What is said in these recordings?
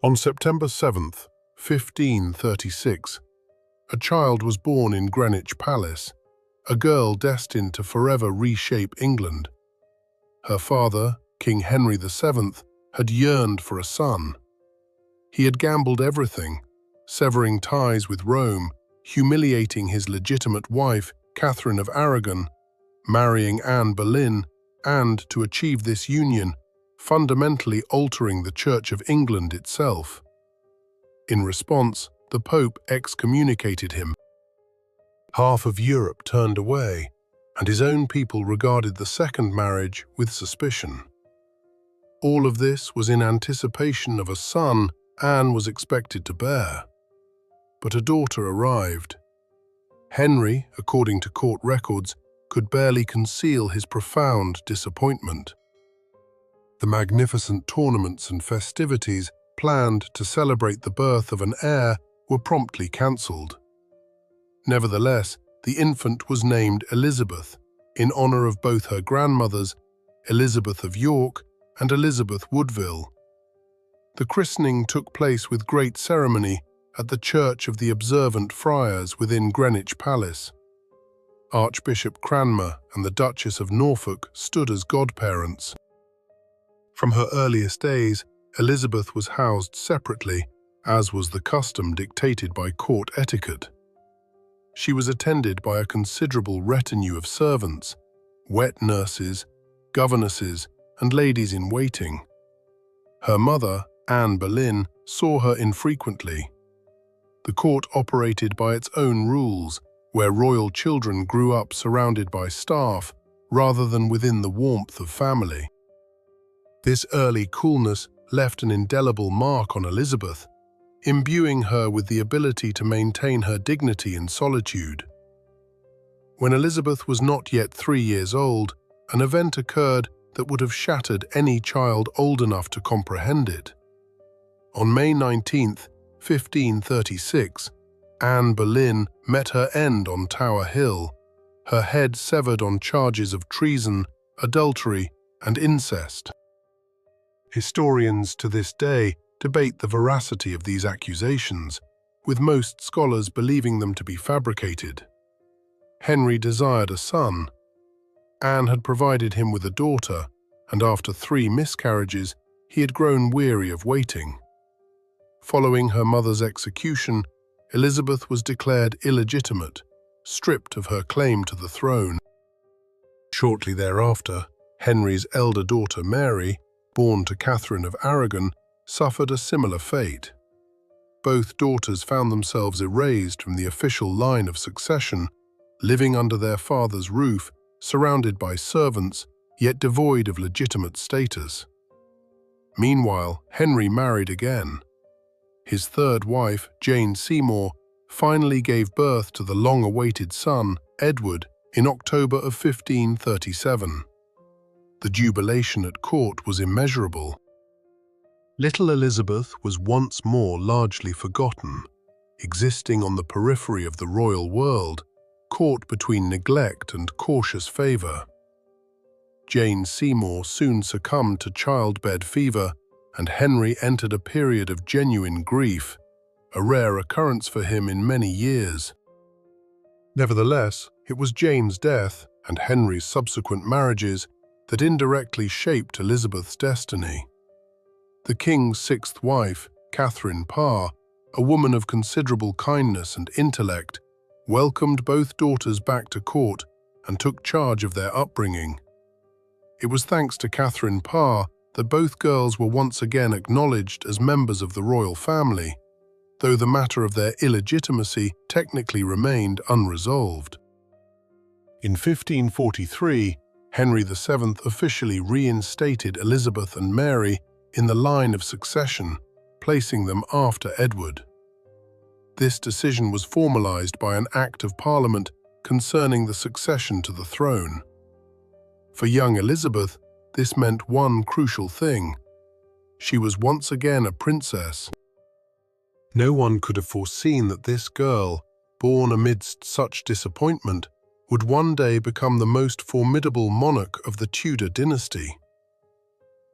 On September 7th, 1536, a child was born in Greenwich Palace, a girl destined to forever reshape England. Her father, King Henry VII, had yearned for a son. He had gambled everything, severing ties with Rome, humiliating his legitimate wife, Catherine of Aragon, marrying Anne Boleyn, and, to achieve this union, fundamentally altering the Church of England itself. In response, the Pope excommunicated him. Half of Europe turned away, and his own people regarded the second marriage with suspicion. All of this was in anticipation of a son Anne was expected to bear. But a daughter arrived. Henry, according to court records, could barely conceal his profound disappointment. The magnificent tournaments and festivities planned to celebrate the birth of an heir were promptly cancelled. Nevertheless, the infant was named Elizabeth, in honor of both her grandmothers, Elizabeth of York and Elizabeth Woodville. The christening took place with great ceremony at the Church of the Observant Friars within Greenwich Palace. Archbishop Cranmer and the Duchess of Norfolk stood as godparents. From her earliest days, Elizabeth was housed separately, as was the custom dictated by court etiquette. She was attended by a considerable retinue of servants, wet nurses, governesses, and ladies-in-waiting. Her mother, Anne Boleyn, saw her infrequently. The court operated by its own rules, where royal children grew up surrounded by staff rather than within the warmth of family. This early coolness left an indelible mark on Elizabeth, imbuing her with the ability to maintain her dignity in solitude. When Elizabeth was not yet 3 years old, an event occurred that would have shattered any child old enough to comprehend it. On May 19, 1536, Anne Boleyn met her end on Tower Hill, her head severed on charges of treason, adultery, and incest. Historians to this day debate the veracity of these accusations, with most scholars believing them to be fabricated. Henry desired a son. Anne had provided him with a daughter, and after 3 miscarriages, he had grown weary of waiting. Following her mother's execution, Elizabeth was declared illegitimate, stripped of her claim to the throne. Shortly thereafter, Henry's elder daughter Mary, born to Catherine of Aragon, suffered a similar fate. Both daughters found themselves erased from the official line of succession, living under their father's roof, surrounded by servants, yet devoid of legitimate status. Meanwhile, Henry married again. His third wife, Jane Seymour, finally gave birth to the long-awaited son, Edward, in October of 1537. The jubilation at court was immeasurable. Little Elizabeth was once more largely forgotten, existing on the periphery of the royal world, caught between neglect and cautious favor. Jane Seymour soon succumbed to childbed fever, and Henry entered a period of genuine grief, a rare occurrence for him in many years. Nevertheless, it was Jane's death and Henry's subsequent marriages that indirectly shaped Elizabeth's destiny. The king's 6th wife, Catherine Parr, a woman of considerable kindness and intellect, welcomed both daughters back to court and took charge of their upbringing. It was thanks to Catherine Parr that both girls were once again acknowledged as members of the royal family, though the matter of their illegitimacy technically remained unresolved. In 1543, Henry VII officially reinstated Elizabeth and Mary in the line of succession, placing them after Edward. This decision was formalized by an Act of Parliament concerning the succession to the throne. For young Elizabeth, this meant one crucial thing. She was once again a princess. No one could have foreseen that this girl, born amidst such disappointment, would one day become the most formidable monarch of the Tudor dynasty.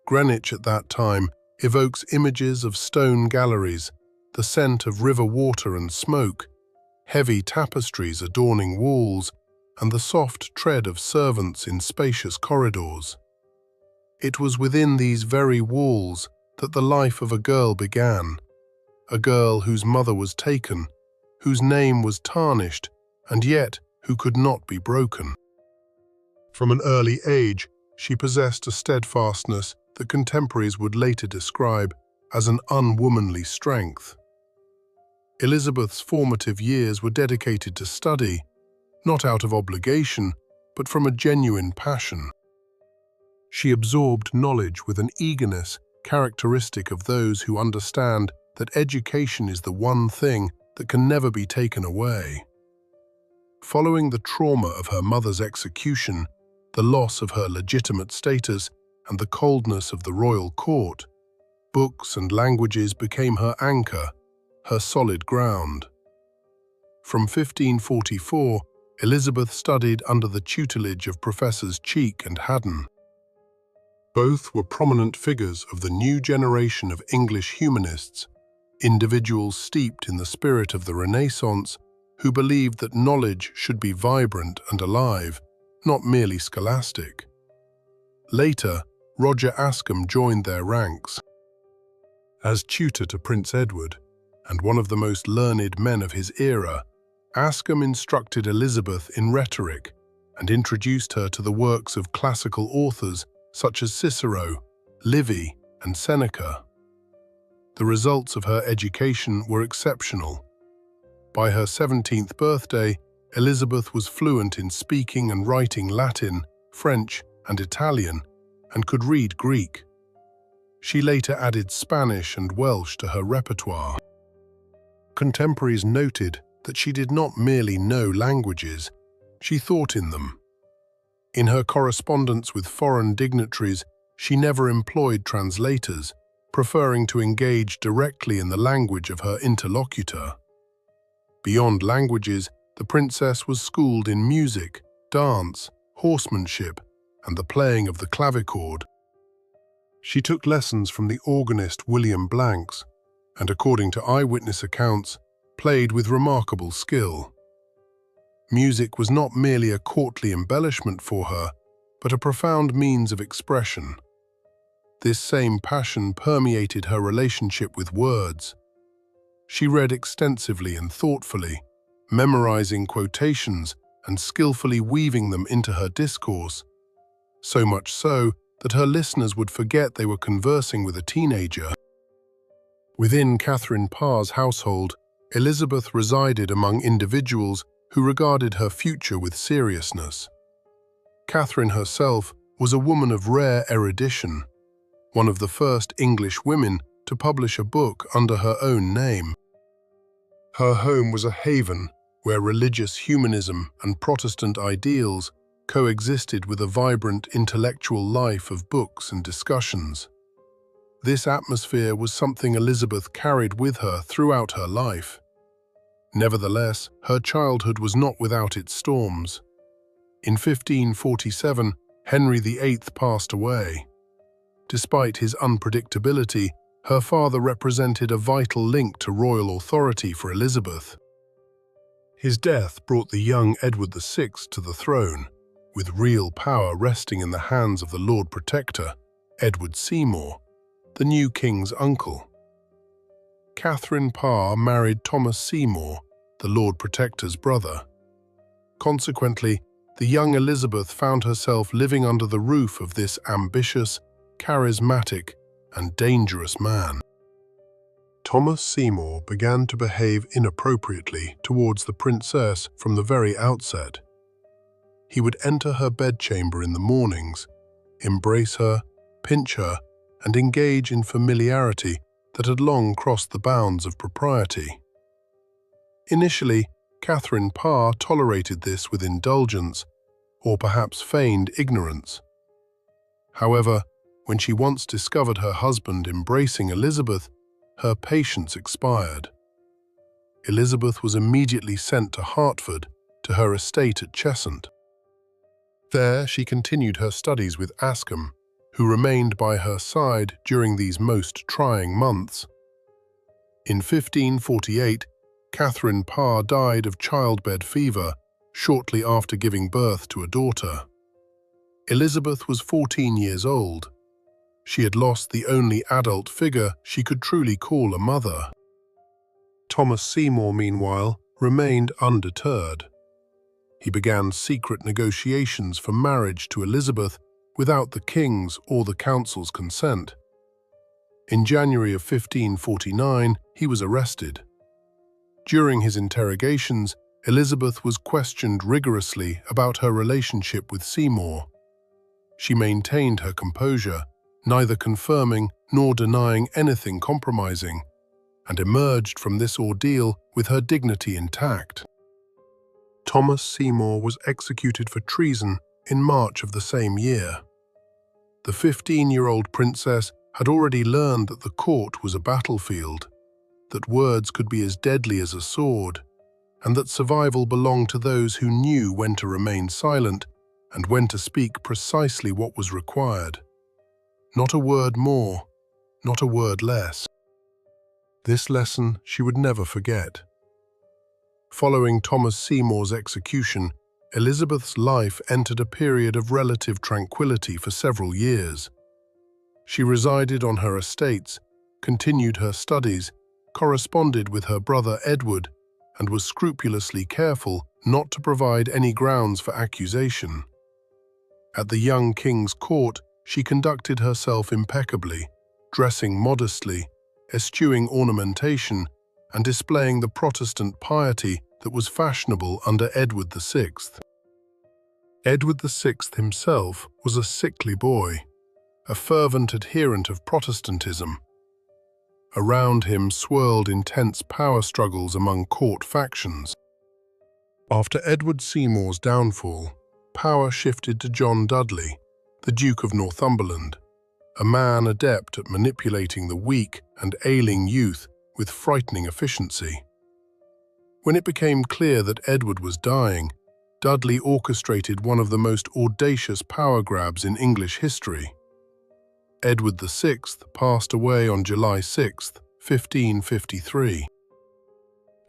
Greenwich at that time evokes images of stone galleries, the scent of river water and smoke, heavy tapestries adorning walls, and the soft tread of servants in spacious corridors. It was within these very walls that the life of a girl began, a girl whose mother was taken, whose name was tarnished, and yet who could not be broken. From an early age, she possessed a steadfastness that contemporaries would later describe as an unwomanly strength. Elizabeth's formative years were dedicated to study, not out of obligation, but from a genuine passion. She absorbed knowledge with an eagerness characteristic of those who understand that education is the one thing that can never be taken away. Following the trauma of her mother's execution, the loss of her legitimate status, and the coldness of the royal court, books and languages became her anchor, her solid ground. From 1544, Elizabeth studied under the tutelage of Professors Cheek and Haddon. Both were prominent figures of the new generation of English humanists, individuals steeped in the spirit of the Renaissance who believed that knowledge should be vibrant and alive, not merely scholastic. Later, Roger Ascham joined their ranks. As tutor to Prince Edward, and one of the most learned men of his era, Ascham instructed Elizabeth in rhetoric and introduced her to the works of classical authors such as Cicero, Livy, and Seneca. The results of her education were exceptional. By her 17th birthday, Elizabeth was fluent in speaking and writing Latin, French, and Italian, and could read Greek. She later added Spanish and Welsh to her repertoire. Contemporaries noted that she did not merely know languages, she thought in them. In her correspondence with foreign dignitaries, she never employed translators, preferring to engage directly in the language of her interlocutor. Beyond languages, the princess was schooled in music, dance, horsemanship, and the playing of the clavichord. She took lessons from the organist William Blanks, and according to eyewitness accounts, played with remarkable skill. Music was not merely a courtly embellishment for her, but a profound means of expression. This same passion permeated her relationship with words. She read extensively and thoughtfully, memorizing quotations and skillfully weaving them into her discourse, so much so that her listeners would forget they were conversing with a teenager. Within Catherine Parr's household, Elizabeth resided among individuals who regarded her future with seriousness. Catherine herself was a woman of rare erudition, one of the first English women to publish a book under her own name. Her home was a haven where religious humanism and Protestant ideals coexisted with a vibrant intellectual life of books and discussions. This atmosphere was something Elizabeth carried with her throughout her life. Nevertheless, her childhood was not without its storms. In 1547, Henry VIII passed away. Despite his unpredictability, her father represented a vital link to royal authority for Elizabeth. His death brought the young Edward VI to the throne, with real power resting in the hands of the Lord Protector, Edward Seymour, the new king's uncle. Catherine Parr married Thomas Seymour, the Lord Protector's brother. Consequently, the young Elizabeth found herself living under the roof of this ambitious, charismatic, and dangerous man. Thomas Seymour began to behave inappropriately towards the princess from the very outset. He would enter her bedchamber in the mornings, embrace her, pinch her, and engage in familiarity that had long crossed the bounds of propriety. Initially, Catherine Parr tolerated this with indulgence, or perhaps feigned ignorance. However, when she once discovered her husband embracing Elizabeth, her patience expired. Elizabeth was immediately sent to Hertford, to her estate at Cheshunt. There she continued her studies with Ascham, who remained by her side during these most trying months. In 1548, Catherine Parr died of childbed fever shortly after giving birth to a daughter. Elizabeth was 14 years old. She had lost the only adult figure she could truly call a mother. Thomas Seymour, meanwhile, remained undeterred. He began secret negotiations for marriage to Elizabeth without the king's or the council's consent. In January of 1549, he was arrested. During his interrogations, Elizabeth was questioned rigorously about her relationship with Seymour. She maintained her composure, neither confirming nor denying anything compromising, and emerged from this ordeal with her dignity intact. Thomas Seymour was executed for treason in March of the same year. The 15-year-old princess had already learned that the court was a battlefield, that words could be as deadly as a sword, and that survival belonged to those who knew when to remain silent and when to speak precisely what was required. Not a word more, not a word less. This lesson she would never forget. Following Thomas Seymour's execution, Elizabeth's life entered a period of relative tranquility for several years. She resided on her estates, continued her studies, corresponded with her brother Edward, and was scrupulously careful not to provide any grounds for accusation. At the young king's court, she conducted herself impeccably, dressing modestly, eschewing ornamentation, and displaying the Protestant piety that was fashionable under Edward VI. Edward VI himself was a sickly boy, a fervent adherent of Protestantism. Around him swirled intense power struggles among court factions. After Edward Seymour's downfall, power shifted to John Dudley, the Duke of Northumberland, a man adept at manipulating the weak and ailing youth with frightening efficiency. When it became clear that Edward was dying, Dudley orchestrated one of the most audacious power grabs in English history. Edward VI passed away on July 6, 1553.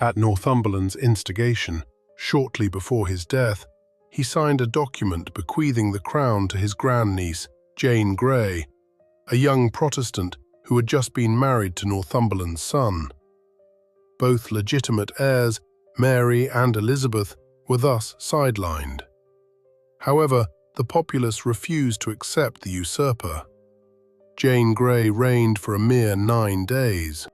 At Northumberland's instigation, shortly before his death, he signed a document bequeathing the crown to his grandniece, Jane Grey, a young Protestant who had just been married to Northumberland's son. Both legitimate heirs, Mary and Elizabeth, were thus sidelined. However, the populace refused to accept the usurper. Jane Grey reigned for a mere 9 days.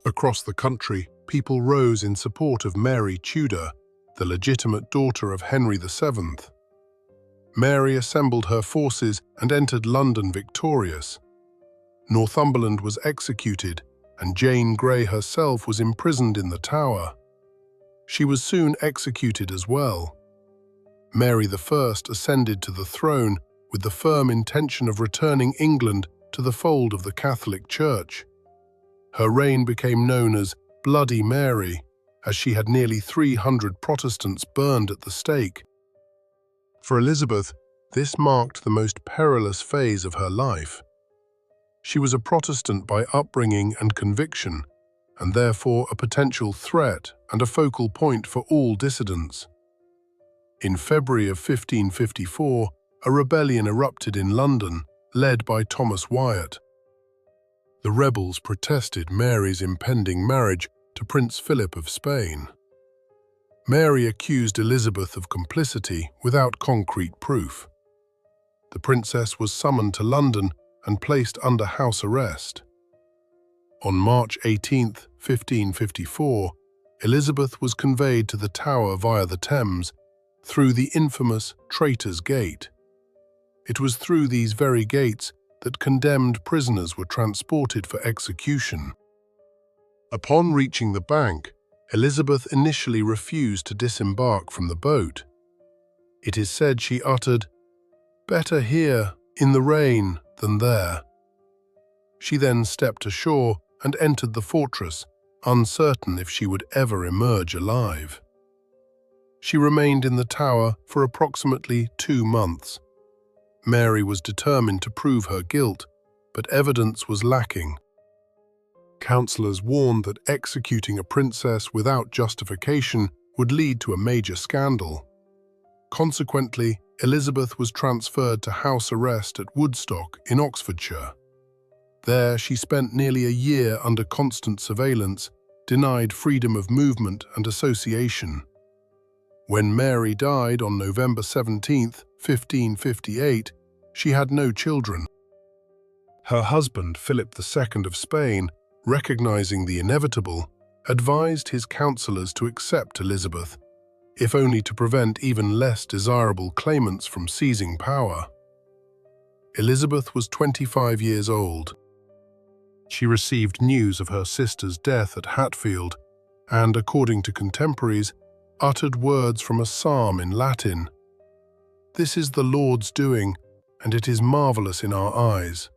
Across the country, people rose in support of Mary Tudor, the legitimate daughter of Henry VII. Mary assembled her forces and entered London victorious. Northumberland was executed, and Jane Grey herself was imprisoned in the Tower. She was soon executed as well. Mary I ascended to the throne with the firm intention of returning England to the fold of the Catholic Church. Her reign became known as Bloody Mary, as she had nearly 300 Protestants burned at the stake. For Elizabeth, this marked the most perilous phase of her life. She was a Protestant by upbringing and conviction, and therefore a potential threat and a focal point for all dissidents. In February of 1554, a rebellion erupted in London, led by Thomas Wyatt. The rebels protested Mary's impending marriage to Prince Philip of Spain. Mary accused Elizabeth of complicity without concrete proof. The princess was summoned to London and placed under house arrest. On March 18, 1554, Elizabeth was conveyed to the Tower via the Thames through the infamous Traitor's Gate. It was through these very gates that condemned prisoners were transported for execution. Upon reaching the bank, Elizabeth initially refused to disembark from the boat. It is said she uttered, "Better here, in the rain, than there." She then stepped ashore and entered the fortress, uncertain if she would ever emerge alive. She remained in the Tower for approximately 2 months. Mary was determined to prove her guilt, but evidence was lacking. Counsellors warned that executing a princess without justification would lead to a major scandal. Consequently, Elizabeth was transferred to house arrest at Woodstock in Oxfordshire. There she spent nearly a year under constant surveillance, denied freedom of movement and association. When Mary died on November 17, 1558, she had no children. Her husband, Philip II of Spain, recognizing the inevitable, advised his counsellors to accept Elizabeth, if only to prevent even less desirable claimants from seizing power. Elizabeth was 25 years old. She received news of her sister's death at Hatfield and, according to contemporaries, uttered words from a psalm in Latin. "This is the Lord's doing, and it is marvelous in our eyes."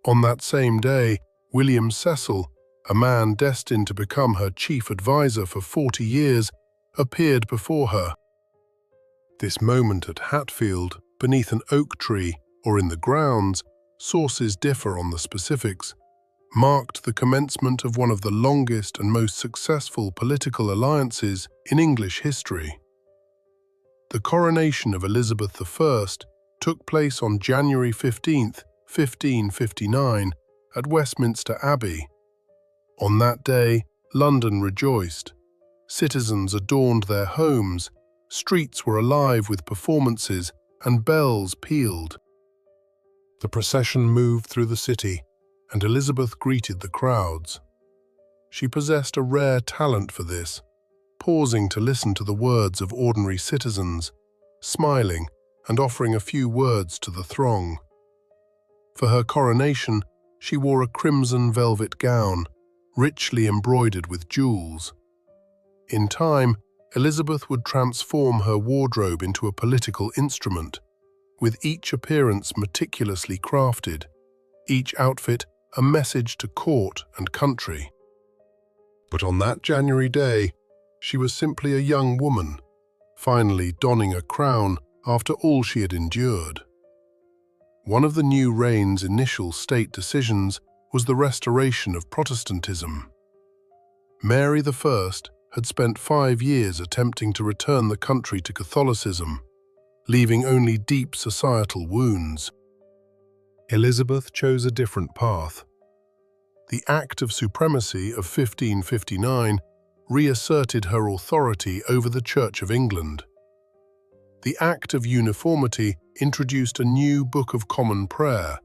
On that same day, William Cecil, a man destined to become her chief advisor for 40 years, appeared before her. This moment at Hatfield, beneath an oak tree or in the grounds, sources differ on the specifics, marked the commencement of one of the longest and most successful political alliances in English history. The coronation of Elizabeth I took place on January 15, 1559, at Westminster Abbey. On that day, London rejoiced. Citizens adorned their homes, streets were alive with performances, and bells pealed. The procession moved through the city, and Elizabeth greeted the crowds. She possessed a rare talent for this, pausing to listen to the words of ordinary citizens, smiling and offering a few words to the throng. For her coronation, she wore a crimson velvet gown, richly embroidered with jewels. In time, Elizabeth would transform her wardrobe into a political instrument, with each appearance meticulously crafted, each outfit a message to court and country. But on that January day, she was simply a young woman, finally donning a crown after all she had endured. One of the new reign's initial state decisions was the restoration of Protestantism. Mary I had spent 5 years attempting to return the country to Catholicism, leaving only deep societal wounds. Elizabeth chose a different path. The Act of Supremacy of 1559 reasserted her authority over the Church of England. The Act of Uniformity introduced a new Book of Common Prayer,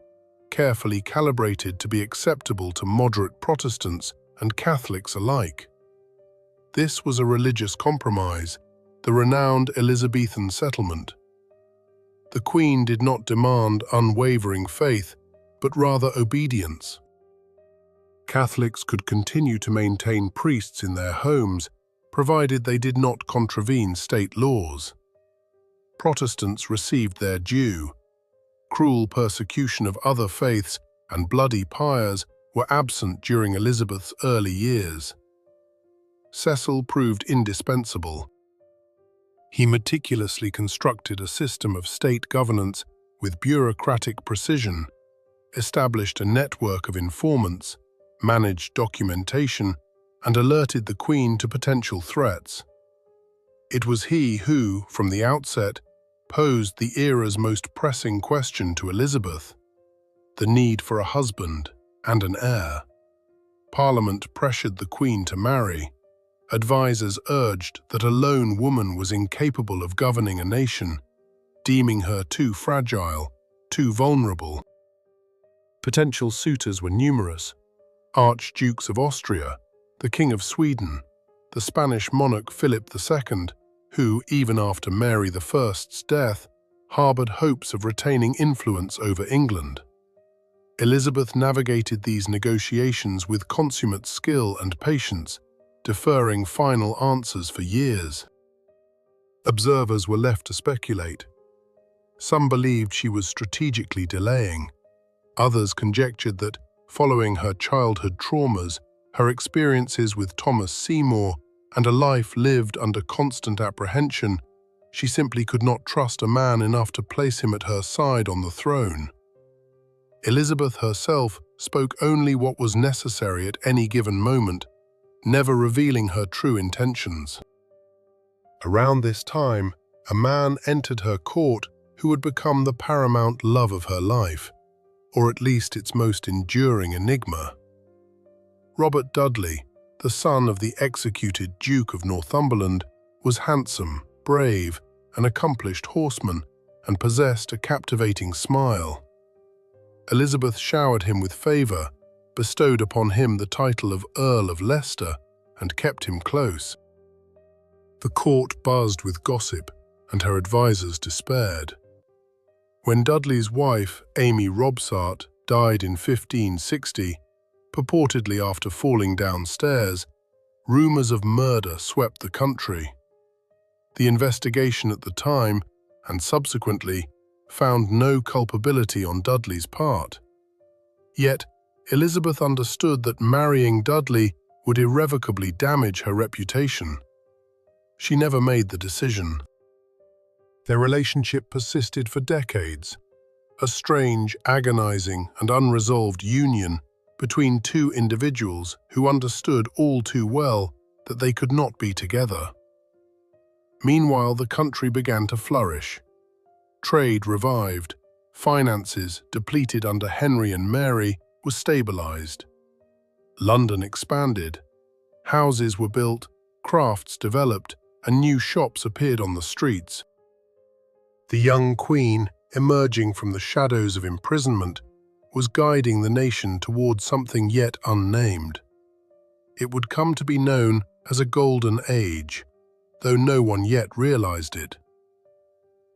carefully calibrated to be acceptable to moderate Protestants and Catholics alike. This was a religious compromise, the renowned Elizabethan settlement. The Queen did not demand unwavering faith, but rather obedience. Catholics could continue to maintain priests in their homes, provided they did not contravene state laws. Protestants received their due. Cruel persecution of other faiths and bloody pyres were absent during Elizabeth's early years. Cecil proved indispensable. He meticulously constructed a system of state governance with bureaucratic precision, established a network of informants, managed documentation, and alerted the Queen to potential threats. It was he who, from the outset, posed the era's most pressing question to Elizabeth: the need for a husband and an heir. Parliament pressured the Queen to marry. Advisers urged that a lone woman was incapable of governing a nation, deeming her too fragile, too vulnerable. Potential suitors were numerous: Archdukes of Austria, the King of Sweden, the Spanish monarch Philip II, who, even after Mary I's death, harbored hopes of retaining influence over England. Elizabeth navigated these negotiations with consummate skill and patience, deferring final answers for years. Observers were left to speculate. Some believed she was strategically delaying. Others conjectured that, following her childhood traumas, her experiences with Thomas Seymour, and a life lived under constant apprehension, She simply could not trust a man enough to place him at her side on the throne. Elizabeth herself spoke only what was necessary at any given moment, never revealing her true intentions. Around this time, a man entered her court who would become the paramount love of her life, or at least its most enduring enigma. Robert Dudley, the son of the executed Duke of Northumberland, was handsome, brave, an accomplished horseman, and possessed a captivating smile. Elizabeth showered him with favour, bestowed upon him the title of Earl of Leicester, and kept him close. The court buzzed with gossip, and her advisers despaired. When Dudley's wife, Amy Robsart, died in 1560, purportedly after falling downstairs, rumours of murder swept the country. The investigation at the time, and subsequently, found no culpability on Dudley's part. Yet, Elizabeth understood that marrying Dudley would irrevocably damage her reputation. She never made the decision. Their relationship persisted for decades, a strange, agonizing, and unresolved union between two individuals who understood all too well that they could not be together. Meanwhile, the country began to flourish. Trade revived, finances, depleted under Henry and Mary, were stabilized. London expanded. Houses were built, crafts developed, and new shops appeared on the streets. The young queen, emerging from the shadows of imprisonment, was guiding the nation towards something yet unnamed. It would come to be known as a golden age, though no one yet realized it.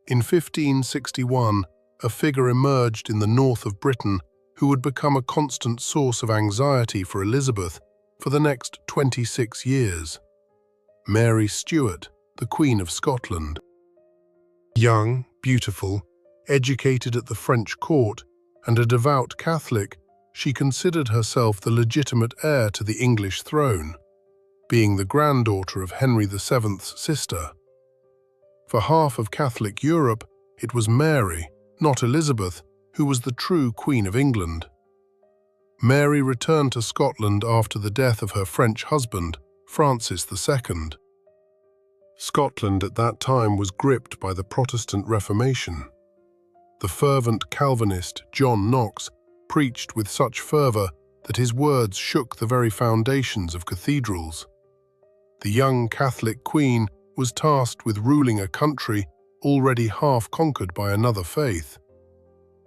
In 1561, a figure emerged in the north of Britain who would become a constant source of anxiety for Elizabeth for the next 26 years. Mary Stuart, the Queen of Scotland. Young, beautiful, educated at the French court, and a devout Catholic, she considered herself the legitimate heir to the English throne, being the granddaughter of Henry VII's sister. For half of Catholic Europe, it was Mary, not Elizabeth, who was the true Queen of England. Mary returned to Scotland after the death of her French husband, Francis II. Scotland at that time was gripped by the Protestant Reformation. The fervent Calvinist John Knox preached with such fervour that his words shook the very foundations of cathedrals. The young Catholic queen was tasked with ruling a country already half conquered by another faith.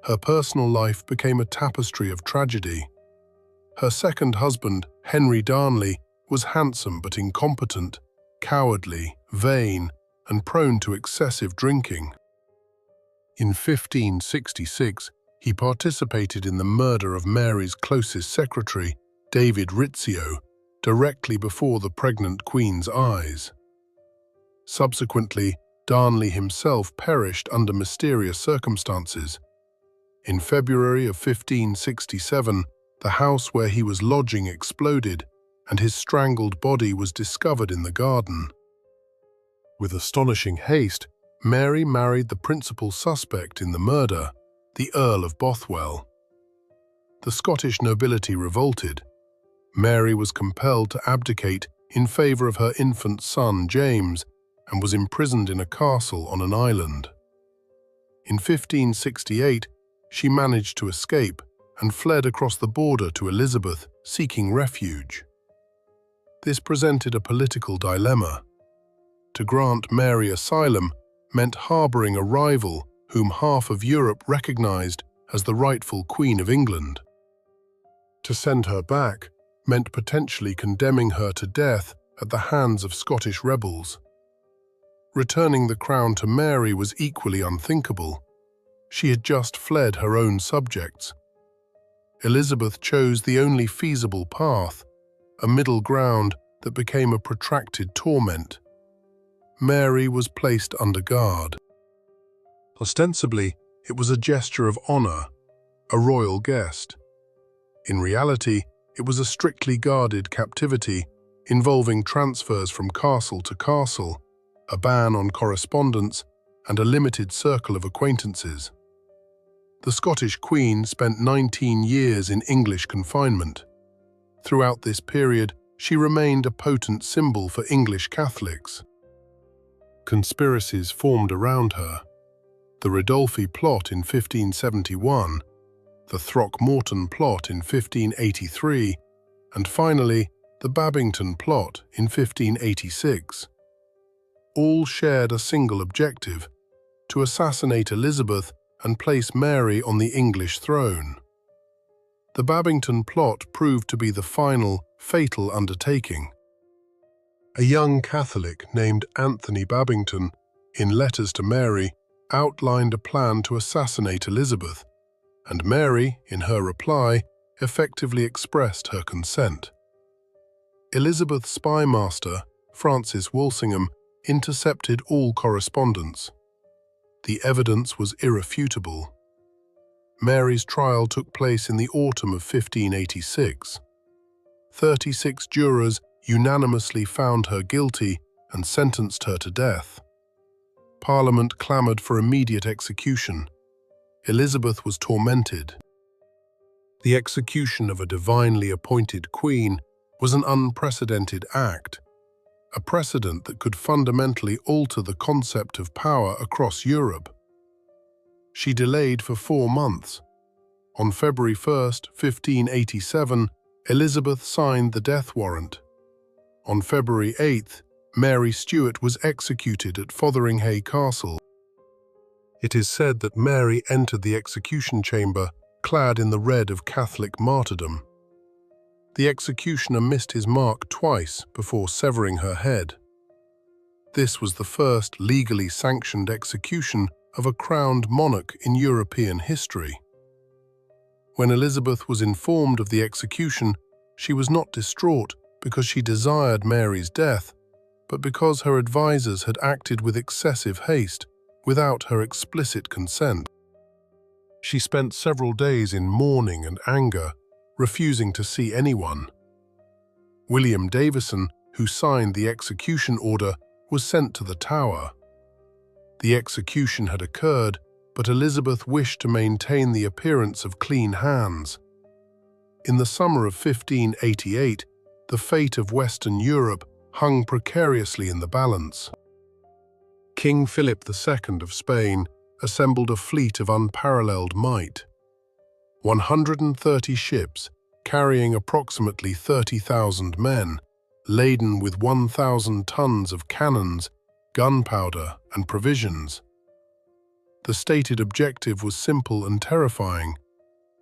Her personal life became a tapestry of tragedy. Her second husband, Henry Darnley, was handsome but incompetent, cowardly, vain, and prone to excessive drinking. In 1566, he participated in the murder of Mary's closest secretary, David Rizzio, directly before the pregnant queen's eyes. Subsequently, Darnley himself perished under mysterious circumstances. In February of 1567, the house where he was lodging exploded, and his strangled body was discovered in the garden. With astonishing haste, Mary married the principal suspect in the murder, the Earl of Bothwell. The Scottish nobility revolted. Mary was compelled to abdicate in favour of her infant son James and was imprisoned in a castle on an island. In 1568, she managed to escape and fled across the border to Elizabeth, seeking refuge. This presented a political dilemma. To grant Mary asylum meant harbouring a rival whom half of Europe recognised as the rightful Queen of England. To send her back meant potentially condemning her to death at the hands of Scottish rebels. Returning the crown to Mary was equally unthinkable. She had just fled her own subjects. Elizabeth chose the only feasible path, a middle ground that became a protracted torment. Mary was placed under guard. Ostensibly, it was a gesture of honour, a royal guest. In reality, it was a strictly guarded captivity involving transfers from castle to castle, a ban on correspondence, and a limited circle of acquaintances. The Scottish Queen spent 19 years in English confinement. Throughout this period, she remained a potent symbol for English Catholics. Conspiracies formed around her. The Ridolfi Plot in 1571, the Throckmorton Plot in 1583, and finally, the Babington Plot in 1586. All shared a single objective: to assassinate Elizabeth and place Mary on the English throne. The Babington Plot proved to be the final, fatal undertaking. A young Catholic named Anthony Babington, in letters to Mary, outlined a plan to assassinate Elizabeth, and Mary, in her reply, effectively expressed her consent. Elizabeth's spymaster, Francis Walsingham, intercepted all correspondence. The evidence was irrefutable. Mary's trial took place in the autumn of 1586. 36 jurors unanimously found her guilty and sentenced her to death. Parliament clamoured for immediate execution. Elizabeth was tormented. The execution of a divinely appointed queen was an unprecedented act, a precedent that could fundamentally alter the concept of power across Europe. She delayed for 4 months. On February 1, 1587, Elizabeth signed the death warrant. On February 8, Mary Stuart was executed at Fotheringhay Castle. It is said that Mary entered the execution chamber clad in the red of Catholic martyrdom. The executioner missed his mark twice before severing her head. This was the first legally sanctioned execution of a crowned monarch in European history. When Elizabeth was informed of the execution, she was not distraught because she desired Mary's death, but because her advisers had acted with excessive haste, without her explicit consent. She spent several days in mourning and anger, refusing to see anyone. William Davison, who signed the execution order, was sent to the Tower. The execution had occurred, but Elizabeth wished to maintain the appearance of clean hands. In the summer of 1588, the fate of Western Europe hung precariously in the balance. King Philip II of Spain assembled a fleet of unparalleled might. 130 ships, carrying approximately 30,000 men, laden with 1,000 tons of cannons, gunpowder, and provisions. The stated objective was simple and terrifying: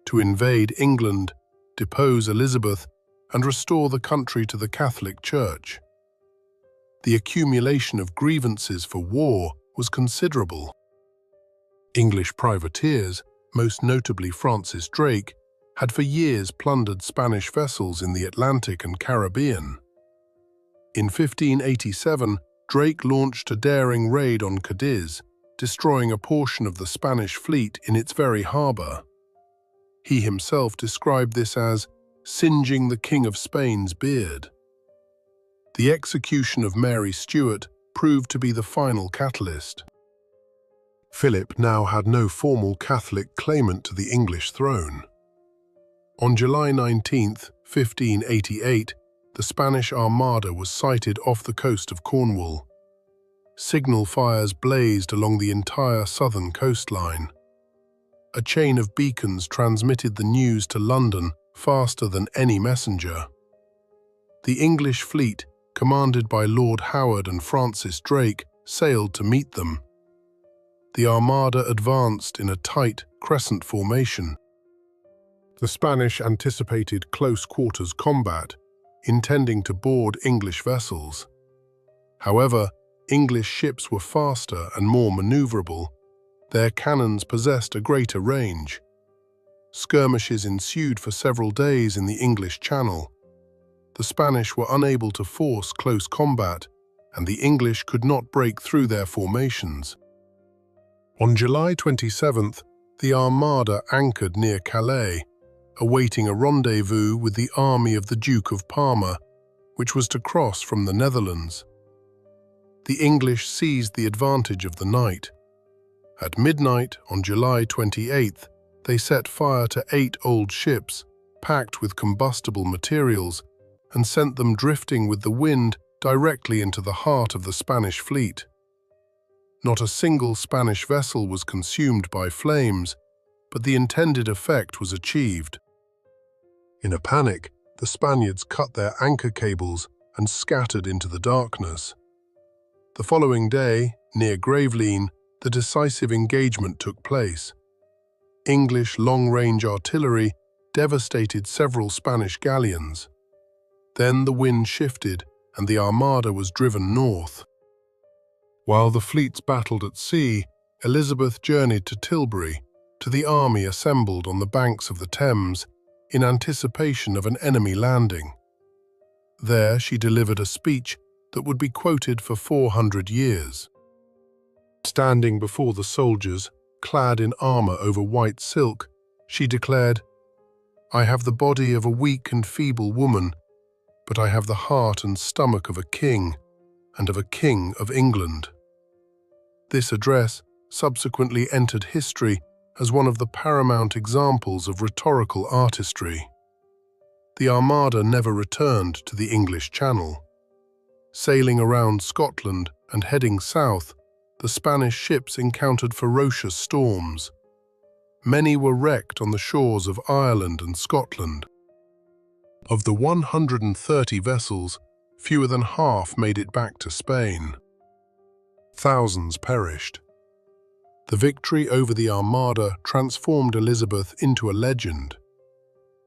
to invade England, depose Elizabeth, and restore the country to the Catholic Church. The accumulation of grievances for war was considerable. English privateers, most notably Francis Drake, had for years plundered Spanish vessels in the Atlantic and Caribbean. In 1587, Drake launched a daring raid on Cadiz, destroying a portion of the Spanish fleet in its very harbour. He himself described this as singeing the King of Spain's beard. The execution of Mary Stuart proved to be the final catalyst. Philip now had no formal Catholic claimant to the English throne. On July 19, 1588, the Spanish Armada was sighted off the coast of Cornwall. Signal fires blazed along the entire southern coastline. A chain of beacons transmitted the news to London faster than any messenger. The English fleet, commanded by Lord Howard and Francis Drake, sailed to meet them. The Armada advanced in a tight crescent formation. The Spanish anticipated close-quarters combat, intending to board English vessels. However, English ships were faster and more maneuverable. Their cannons possessed a greater range. Skirmishes ensued for several days in the English Channel. The Spanish were unable to force close combat, and the English could not break through their formations. On July 27th, the Armada anchored near Calais, awaiting a rendezvous with the army of the Duke of Parma, which was to cross from the Netherlands. the English seized the advantage of the night. At midnight on July 28th, they set fire to 8 old ships packed with combustible materials and sent them drifting with the wind directly into the heart of the Spanish fleet. Not a single Spanish vessel was consumed by flames, but the intended effect was achieved. In a panic, the Spaniards cut their anchor cables and scattered into the darkness. The following day, near Gravelines, the decisive engagement took place. English long-range artillery devastated several Spanish galleons. Then the wind shifted and the Armada was driven north. While the fleets battled at sea, Elizabeth journeyed to Tilbury, to the army assembled on the banks of the Thames, in anticipation of an enemy landing. There she delivered a speech that would be quoted for 400 years. Standing before the soldiers, clad in armor over white silk, she declared, "I have the body of a weak and feeble woman, but I have the heart and stomach of a king, and of a king of England." This address subsequently entered history as one of the paramount examples of rhetorical artistry. The Armada never returned to the English Channel. Sailing around Scotland and heading south, the Spanish ships encountered ferocious storms. Many were wrecked on the shores of Ireland and Scotland. Of the 130 vessels, fewer than half made it back to Spain. Thousands perished. The victory over the Armada transformed Elizabeth into a legend.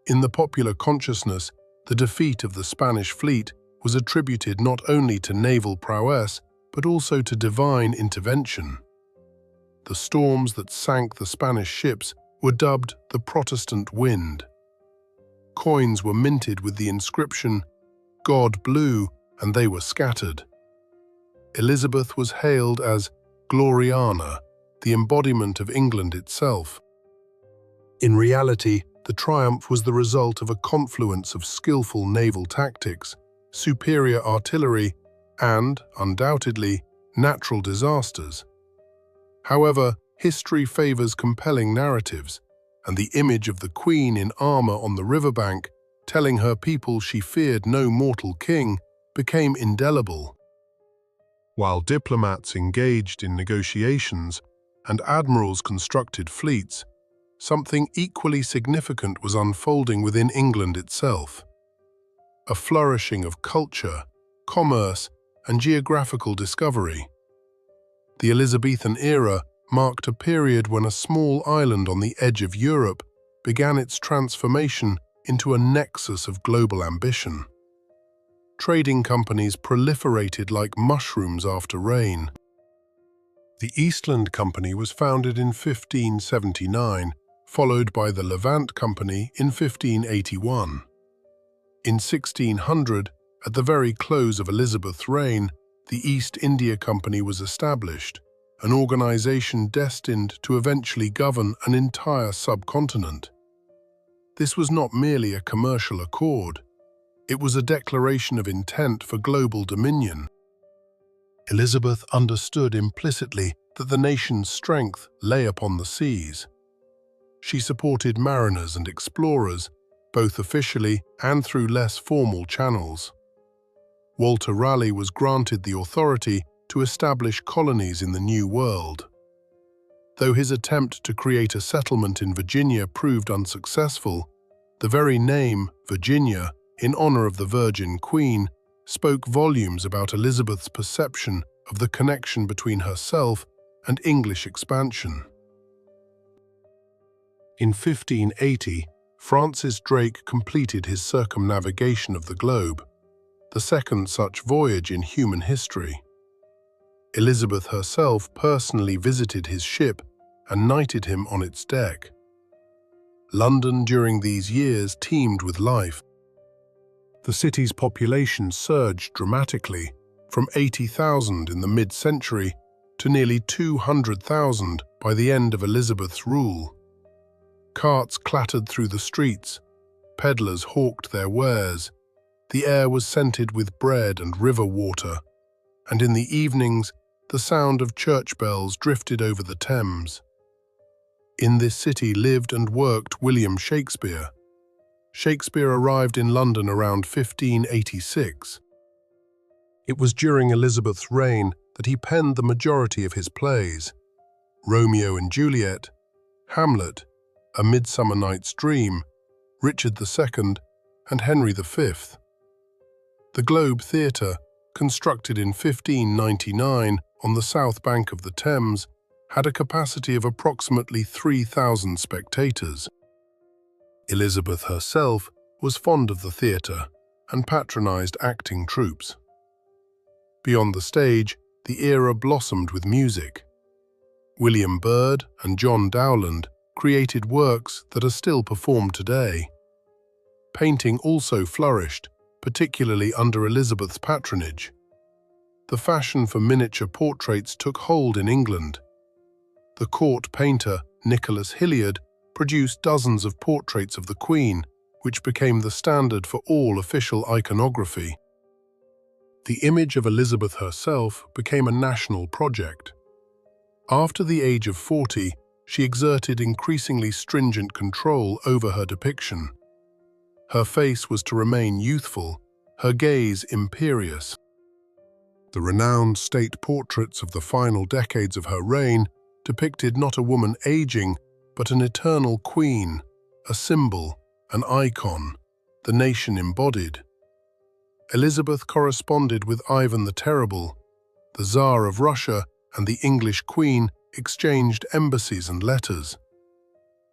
In the popular consciousness, the defeat of the Spanish fleet was attributed not only to naval prowess, but also to divine intervention. The storms that sank the Spanish ships were dubbed the Protestant Wind. Coins were minted with the inscription, "God blew, and they were scattered." Elizabeth was hailed as Gloriana, the embodiment of England itself. In reality, the triumph was the result of a confluence of skillful naval tactics, superior artillery, and, undoubtedly, natural disasters. However, history favors compelling narratives, and the image of the Queen in armor on the riverbank, telling her people she feared no mortal king, became indelible. While diplomats engaged in negotiations and admirals constructed fleets, something equally significant was unfolding within England itself. A flourishing of culture, commerce, and geographical discovery. The Elizabethan era marked a period when a small island on the edge of Europe began its transformation into a nexus of global ambition. Trading companies proliferated like mushrooms after rain. The Eastland Company was founded in 1579, followed by the Levant Company in 1581. In 1600, at the very close of Elizabeth's reign, the East India Company was established, an organization destined to eventually govern an entire subcontinent. This was not merely a commercial accord. It was a declaration of intent for global dominion. Elizabeth understood implicitly that the nation's strength lay upon the seas. She supported mariners and explorers, both officially and through less formal channels. Walter Raleigh was granted the authority to establish colonies in the New World. Though his attempt to create a settlement in Virginia proved unsuccessful, the very name, Virginia, in honor of the Virgin Queen, spoke volumes about Elizabeth's perception of the connection between herself and English expansion. In 1580, Francis Drake completed his circumnavigation of the globe, the second such voyage in human history. Elizabeth herself personally visited his ship and knighted him on its deck. London during these years teemed with life. The city's population surged dramatically, from 80,000 in the mid-century to nearly 200,000 by the end of Elizabeth's rule. Carts clattered through the streets, peddlers hawked their wares, the air was scented with bread and river water, and in the evenings, the sound of church bells drifted over the Thames. In this city lived and worked William Shakespeare. Shakespeare arrived in London around 1586. It was during Elizabeth's reign that he penned the majority of his plays: Romeo and Juliet, Hamlet, A Midsummer Night's Dream, Richard II, and Henry V. The Globe Theatre, constructed in 1599 on the south bank of the Thames, had a capacity of approximately 3,000 spectators. Elizabeth herself was fond of the theatre and patronized acting troupes. Beyond the stage, the era blossomed with music. William Byrd and John Dowland created works that are still performed today. Painting also flourished, particularly under Elizabeth's patronage. The fashion for miniature portraits took hold in England. The court painter Nicholas Hilliard produced dozens of portraits of the Queen, which became the standard for all official iconography. The image of Elizabeth herself became a national project. After the age of 40, she exerted increasingly stringent control over her depiction. Her face was to remain youthful, her gaze imperious. The renowned state portraits of the final decades of her reign depicted not a woman aging, but an eternal queen, a symbol, an icon, the nation embodied. Elizabeth corresponded with Ivan the Terrible. The Tsar of Russia and the English Queen exchanged embassies and letters.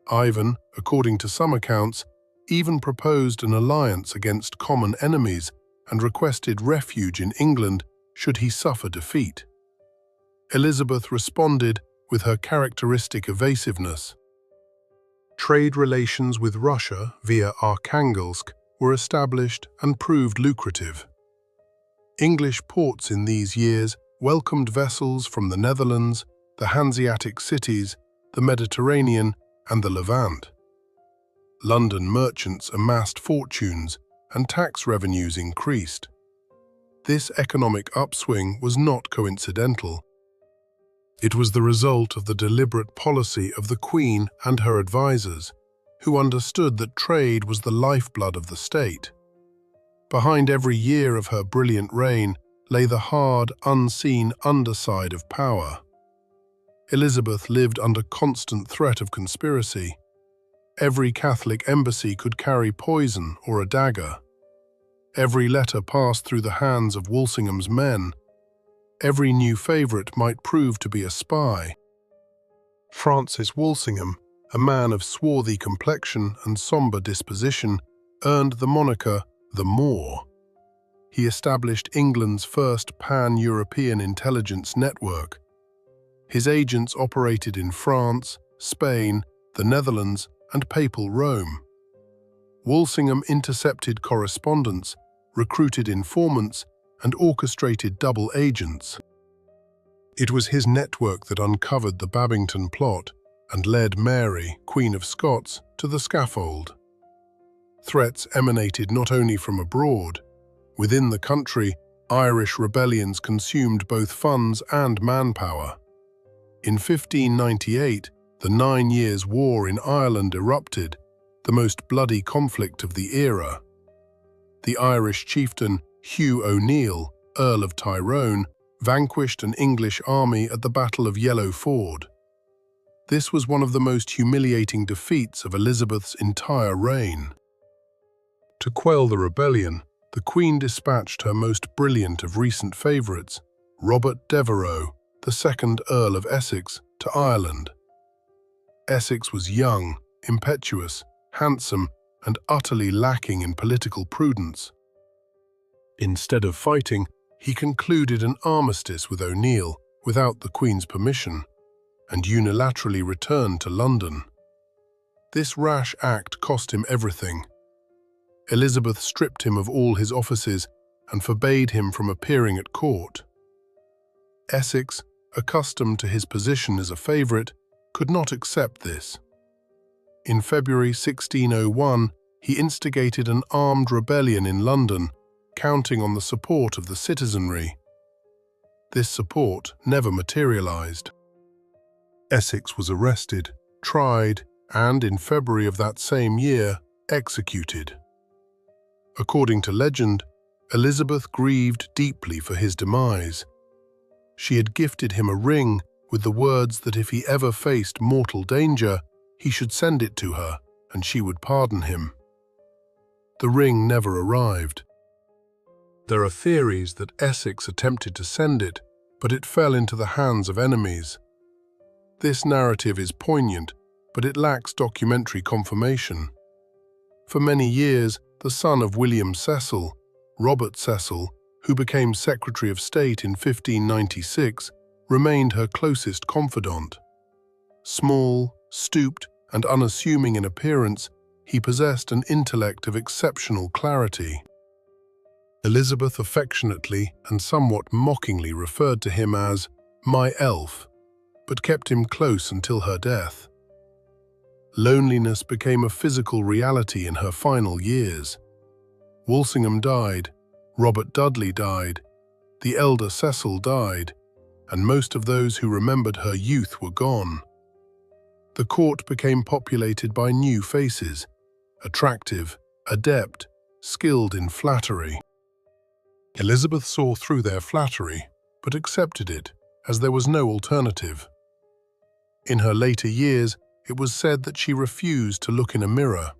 Ivan, according to some accounts, even proposed an alliance against common enemies and requested refuge in England should he suffer defeat. Elizabeth responded with her characteristic evasiveness. Trade relations with Russia via Arkhangelsk were established and proved lucrative. English ports in these years welcomed vessels from the Netherlands, the Hanseatic cities, the Mediterranean, and the Levant. London merchants amassed fortunes and tax revenues increased. This economic upswing was not coincidental. It was the result of the deliberate policy of the Queen and her advisors, who understood that trade was the lifeblood of the state. Behind every year of her brilliant reign lay the hard, unseen underside of power. Elizabeth lived under constant threat of conspiracy. Every Catholic embassy could carry poison or a dagger. Every letter passed through the hands of Walsingham's men. Every new favourite might prove to be a spy. Francis Walsingham, a man of swarthy complexion and sombre disposition, earned the moniker the Moor. He established England's first pan-European intelligence network. His agents operated in France, Spain, the Netherlands, and Papal Rome. Walsingham intercepted correspondence, recruited informants, and orchestrated double agents. It was his network that uncovered the Babington Plot and led Mary, Queen of Scots, to the scaffold. Threats emanated not only from abroad. Within the country, Irish rebellions consumed both funds and manpower. In 1598, the 9 Years' War in Ireland erupted, the most bloody conflict of the era. The Irish chieftain Hugh O'Neill, Earl of Tyrone, vanquished an English army at the Battle of Yellow Ford. This was one of the most humiliating defeats of Elizabeth's entire reign. To quell the rebellion, the Queen dispatched her most brilliant of recent favourites, Robert Devereux, the second Earl of Essex, to Ireland. Essex was young, impetuous, handsome, and utterly lacking in political prudence. Instead of fighting, he concluded an armistice with O'Neill without the Queen's permission, and unilaterally returned to London. This rash act cost him everything. Elizabeth stripped him of all his offices and forbade him from appearing at court. Essex, accustomed to his position as a favourite, could not accept this. In February 1601, he instigated an armed rebellion in London, counting on the support of the citizenry. This support never materialized. Essex was arrested, tried, and in February of that same year, executed. According to legend, Elizabeth grieved deeply for his demise. She had gifted him a ring with the words that if he ever faced mortal danger, he should send it to her, and she would pardon him. The ring never arrived. There are theories that Essex attempted to send it, but it fell into the hands of enemies. This narrative is poignant, but it lacks documentary confirmation. For many years, the son of William Cecil, Robert Cecil, who became Secretary of State in 1596, remained her closest confidant. Small, stooped, and unassuming in appearance, he possessed an intellect of exceptional clarity. Elizabeth affectionately and somewhat mockingly referred to him as "my elf," but kept him close until her death. Loneliness became a physical reality in her final years. Walsingham died, Robert Dudley died, the elder Cecil died, and most of those who remembered her youth were gone. The court became populated by new faces, attractive, adept, skilled in flattery. Elizabeth saw through their flattery, but accepted it, as there was no alternative. In her later years, it was said that she refused to look in a mirror.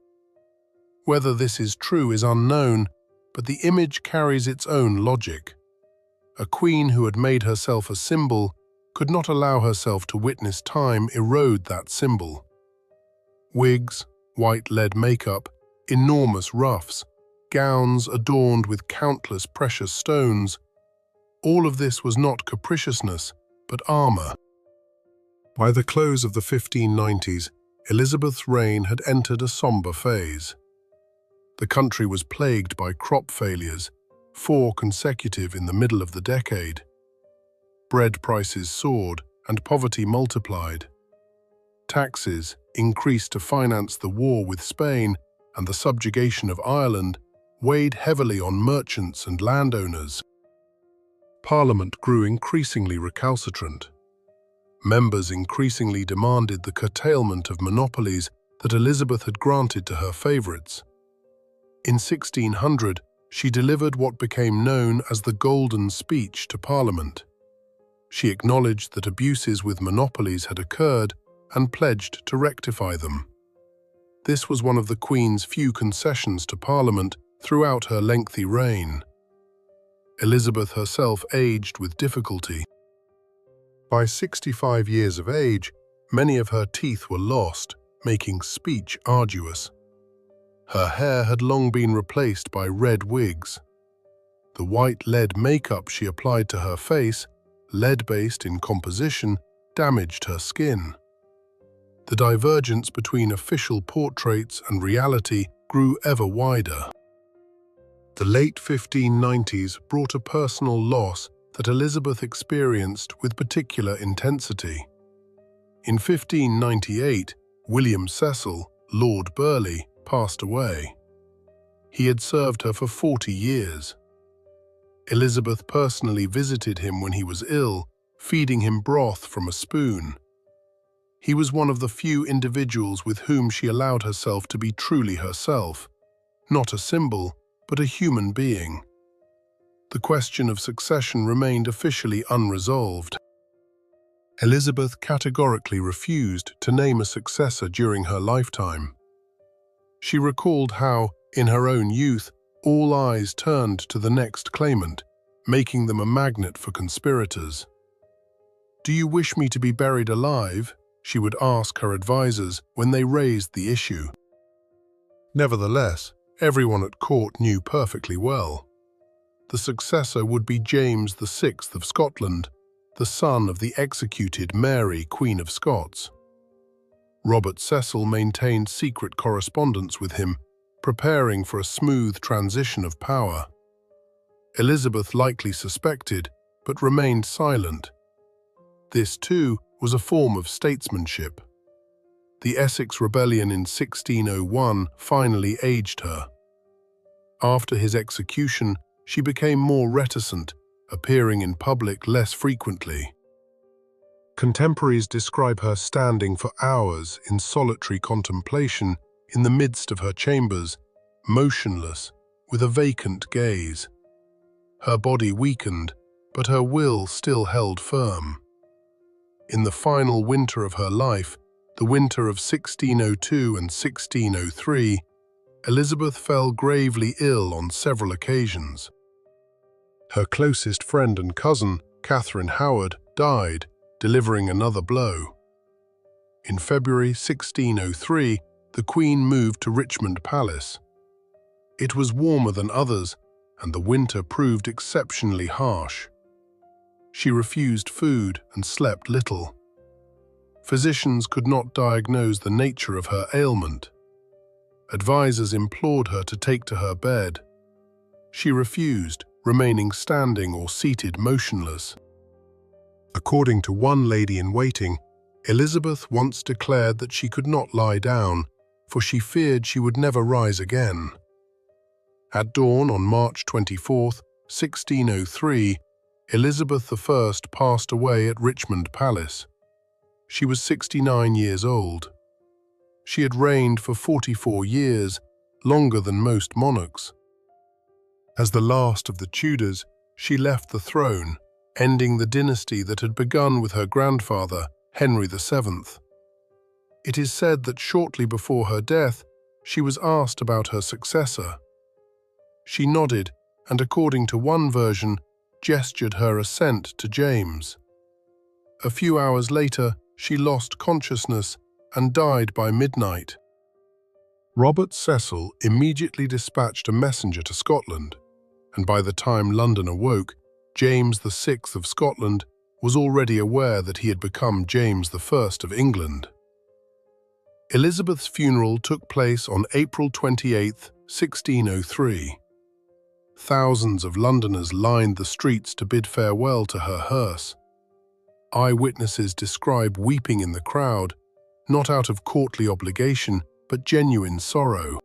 Whether this is true is unknown, but the image carries its own logic. A queen who had made herself a symbol could not allow herself to witness time erode that symbol. Wigs, white lead makeup, enormous ruffs, gowns adorned with countless precious stones. All of this was not capriciousness, but armor. By the close of the 1590s, Elizabeth's reign had entered a somber phase. The country was plagued by crop failures, 4 consecutive in the middle of the decade. Bread prices soared and poverty multiplied. Taxes increased to finance the war with Spain, and the subjugation of Ireland weighed heavily on merchants and landowners. Parliament grew increasingly recalcitrant. Members increasingly demanded the curtailment of monopolies that Elizabeth had granted to her favourites. In 1600, she delivered what became known as the Golden Speech to Parliament. She acknowledged that abuses with monopolies had occurred and pledged to rectify them. This was one of the Queen's few concessions to Parliament throughout her lengthy reign. Elizabeth herself aged with difficulty. By 65 years of age, many of her teeth were lost, making speech arduous. Her hair had long been replaced by red wigs. The white lead makeup she applied to her face, lead-based in composition, damaged her skin. The divergence between official portraits and reality grew ever wider. The late 1590s brought a personal loss that Elizabeth experienced with particular intensity. In 1598, William Cecil, Lord Burleigh, passed away. He had served her for 40 years. Elizabeth personally visited him when he was ill, feeding him broth from a spoon. He was one of the few individuals with whom she allowed herself to be truly herself, not a symbol, but a human being. The question of succession remained officially unresolved. Elizabeth categorically refused to name a successor during her lifetime. She recalled how, in her own youth, all eyes turned to the next claimant, making them a magnet for conspirators. "Do you wish me to be buried alive?" she would ask her advisors when they raised the issue. Nevertheless, everyone at court knew perfectly well. The successor would be James VI of Scotland, the son of the executed Mary, Queen of Scots. Robert Cecil maintained secret correspondence with him, preparing for a smooth transition of power. Elizabeth likely suspected, but remained silent. This, too, was a form of statesmanship. The Essex Rebellion in 1601 finally aged her. After his execution, she became more reticent, appearing in public less frequently. Contemporaries describe her standing for hours in solitary contemplation in the midst of her chambers, motionless, with a vacant gaze. Her body weakened, but her will still held firm. In the final winter of her life, the winter of 1602 and 1603, Elizabeth fell gravely ill on several occasions. Her closest friend and cousin, Catherine Howard, died, delivering another blow. In February 1603, the Queen moved to Richmond Palace. It was warmer than others, and the winter proved exceptionally harsh. She refused food and slept little. Physicians could not diagnose the nature of her ailment. Advisors implored her to take to her bed. She refused, remaining standing or seated motionless. According to one lady-in-waiting, Elizabeth once declared that she could not lie down, for she feared she would never rise again. At dawn on March 24, 1603, Elizabeth I passed away at Richmond Palace. She was 69 years old. She had reigned for 44 years, longer than most monarchs. As the last of the Tudors, she left the throne, ending the dynasty that had begun with her grandfather, Henry VII. It is said that shortly before her death, she was asked about her successor. She nodded and, according to one version, gestured her assent to James. A few hours later, she lost consciousness and died by midnight. Robert Cecil immediately dispatched a messenger to Scotland, and by the time London awoke, James VI of Scotland was already aware that he had become James I of England. Elizabeth's funeral took place on April 28, 1603. Thousands of Londoners lined the streets to bid farewell to her hearse. Eyewitnesses describe weeping in the crowd, not out of courtly obligation, but genuine sorrow.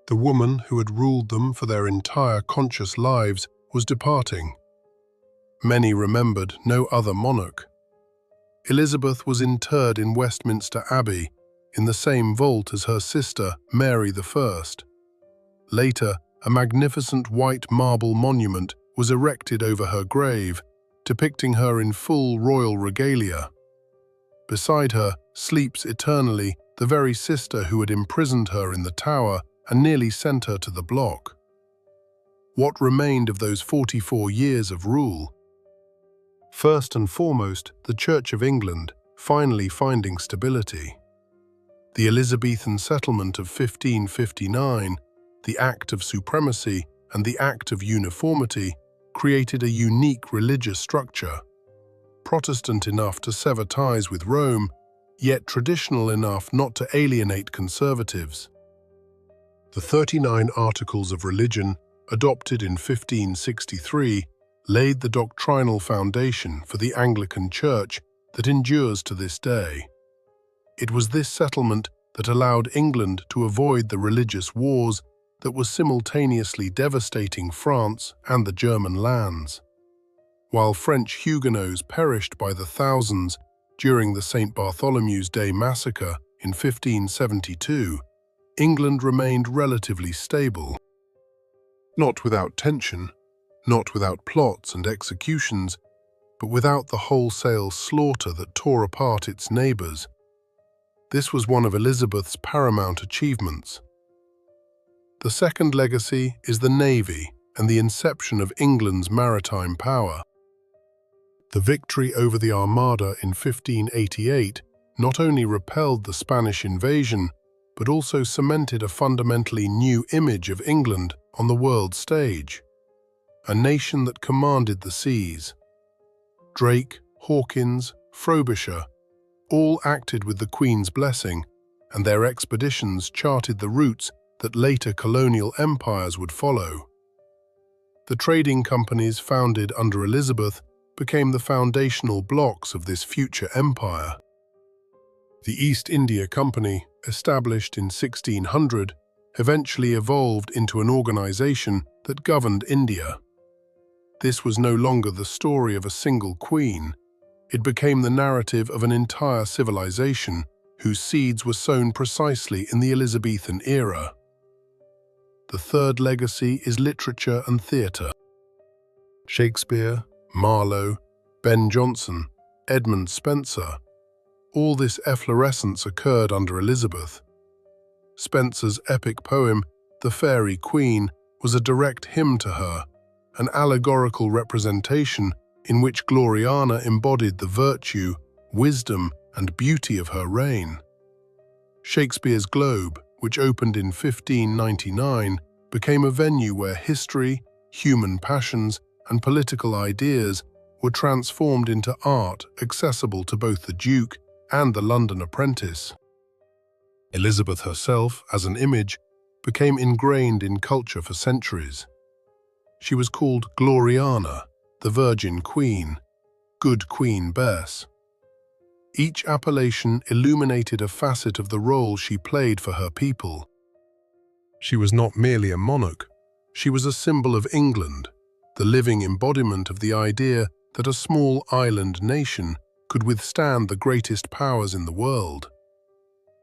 The woman who had ruled them for their entire conscious lives was departing. Many remembered no other monarch. Elizabeth was interred in Westminster Abbey, in the same vault as her sister, Mary I. Later, a magnificent white marble monument was erected over her grave, depicting her in full royal regalia. Beside her sleeps eternally the very sister who had imprisoned her in the Tower and nearly sent her to the block. What remained of those 44 years of rule? First and foremost, the Church of England, finally finding stability. The Elizabethan settlement of 1559, the Act of Supremacy, and the Act of Uniformity created a unique religious structure, Protestant enough to sever ties with Rome, yet traditional enough not to alienate conservatives. The 39 Articles of Religion, adopted in 1563, laid the doctrinal foundation for the Anglican Church that endures to this day. It was this settlement that allowed England to avoid the religious wars that were simultaneously devastating France and the German lands. While French Huguenots perished by the thousands during the St. Bartholomew's Day massacre in 1572, England remained relatively stable. Not without tension, not without plots and executions, but without the wholesale slaughter that tore apart its neighbours. This was one of Elizabeth's paramount achievements. The second legacy is the Navy and the inception of England's maritime power. The victory over the Armada in 1588 not only repelled the Spanish invasion, but also cemented a fundamentally new image of England on the world stage, a nation that commanded the seas. Drake, Hawkins, Frobisher all acted with the Queen's blessing, and their expeditions charted the routes that later colonial empires would follow. The trading companies founded under Elizabeth became the foundational blocks of this future empire. The East India Company, established in 1600, eventually evolved into an organization that governed India. This was no longer the story of a single queen. It became the narrative of an entire civilization whose seeds were sown precisely in the Elizabethan era. The third legacy is literature and theatre. Shakespeare, Marlowe, Ben Jonson, Edmund Spenser, all this efflorescence occurred under Elizabeth. Spenser's epic poem, The Fairy Queen, was a direct hymn to her, an allegorical representation in which Gloriana embodied the virtue, wisdom, and beauty of her reign. Shakespeare's Globe, which opened in 1599, became a venue where history, human passions, and political ideas were transformed into art accessible to both the Duke and the London apprentice. Elizabeth herself, as an image, became ingrained in culture for centuries. She was called Gloriana, the Virgin Queen, Good Queen Bess. Each appellation illuminated a facet of the role she played for her people. She was not merely a monarch, she was a symbol of England, the living embodiment of the idea that a small island nation could withstand the greatest powers in the world.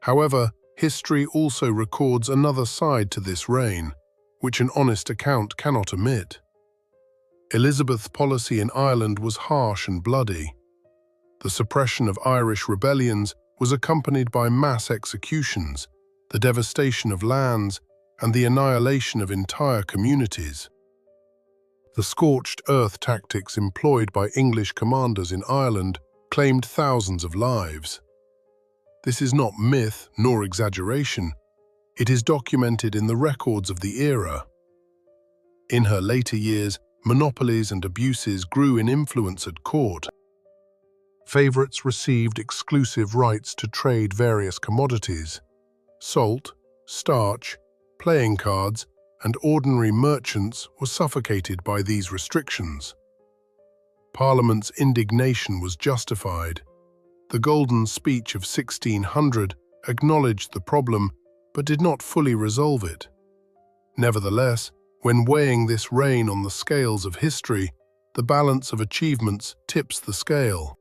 However, history also records another side to this reign, which an honest account cannot omit. Elizabeth's policy in Ireland was harsh and bloody. The suppression of Irish rebellions was accompanied by mass executions, the devastation of lands, and the annihilation of entire communities. The scorched earth tactics employed by English commanders in Ireland claimed thousands of lives. This is not myth nor exaggeration. It is documented in the records of the era. In her later years, monopolies and abuses grew in influence at court. Favorites received exclusive rights to trade various commodities. Salt, starch, playing cards, and ordinary merchants were suffocated by these restrictions. Parliament's indignation was justified. The Golden Speech of 1600 acknowledged the problem but did not fully resolve it. Nevertheless, when weighing this reign on the scales of history, the balance of achievements tips the scale.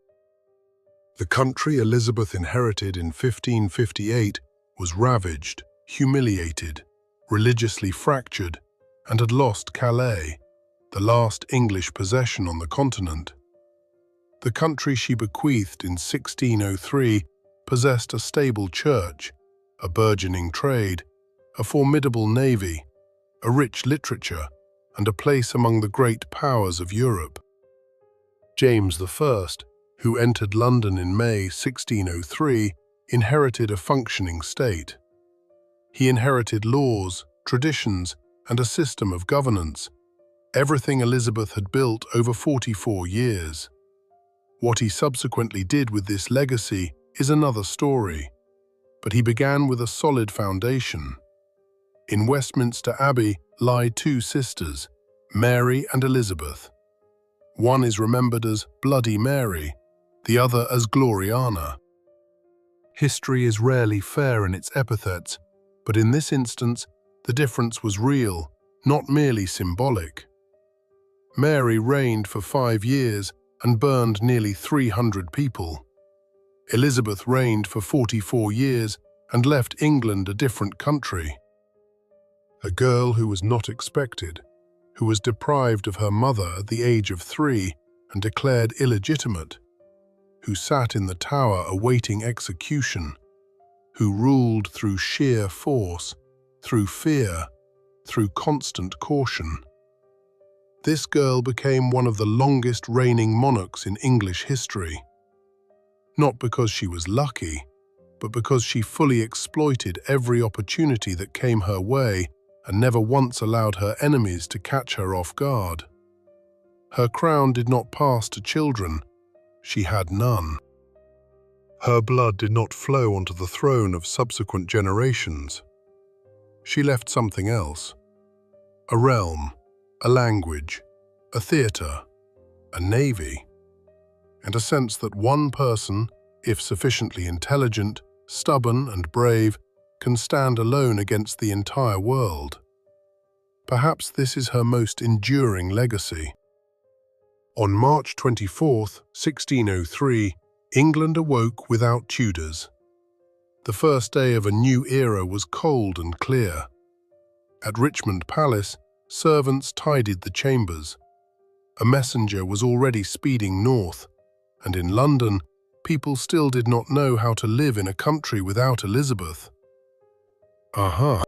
The country Elizabeth inherited in 1558 was ravaged, humiliated, religiously fractured, and had lost Calais, the last English possession on the continent. The country she bequeathed in 1603 possessed a stable church, a burgeoning trade, a formidable navy, a rich literature, and a place among the great powers of Europe. James I, who entered London in May 1603, inherited a functioning state. He inherited laws, traditions, and a system of governance, everything Elizabeth had built over 44 years. What he subsequently did with this legacy is another story, but he began with a solid foundation. In Westminster Abbey lie two sisters, Mary and Elizabeth. One is remembered as Bloody Mary, the other as Gloriana. History is rarely fair in its epithets, but in this instance, the difference was real, not merely symbolic. Mary reigned for 5 years and burned nearly 300 people. Elizabeth reigned for 44 years and left England a different country. A girl who was not expected, who was deprived of her mother at the age of 3 and declared illegitimate, who sat in the tower awaiting execution, who ruled through sheer force, through fear, through constant caution. This girl became one of the longest reigning monarchs in English history. Not because she was lucky, but because she fully exploited every opportunity that came her way and never once allowed her enemies to catch her off guard. Her crown did not pass to children. She had none. Her blood did not flow onto the throne of subsequent generations. She left something else: a realm, a language, a theatre, a navy, and a sense that one person, if sufficiently intelligent, stubborn, and brave, can stand alone against the entire world. Perhaps this is her most enduring legacy. On March 24, 1603, England awoke without Tudors. The first day of a new era was cold and clear. At Richmond Palace, servants tidied the chambers. A messenger was already speeding north, and in London, people still did not know how to live in a country without Elizabeth. Aha!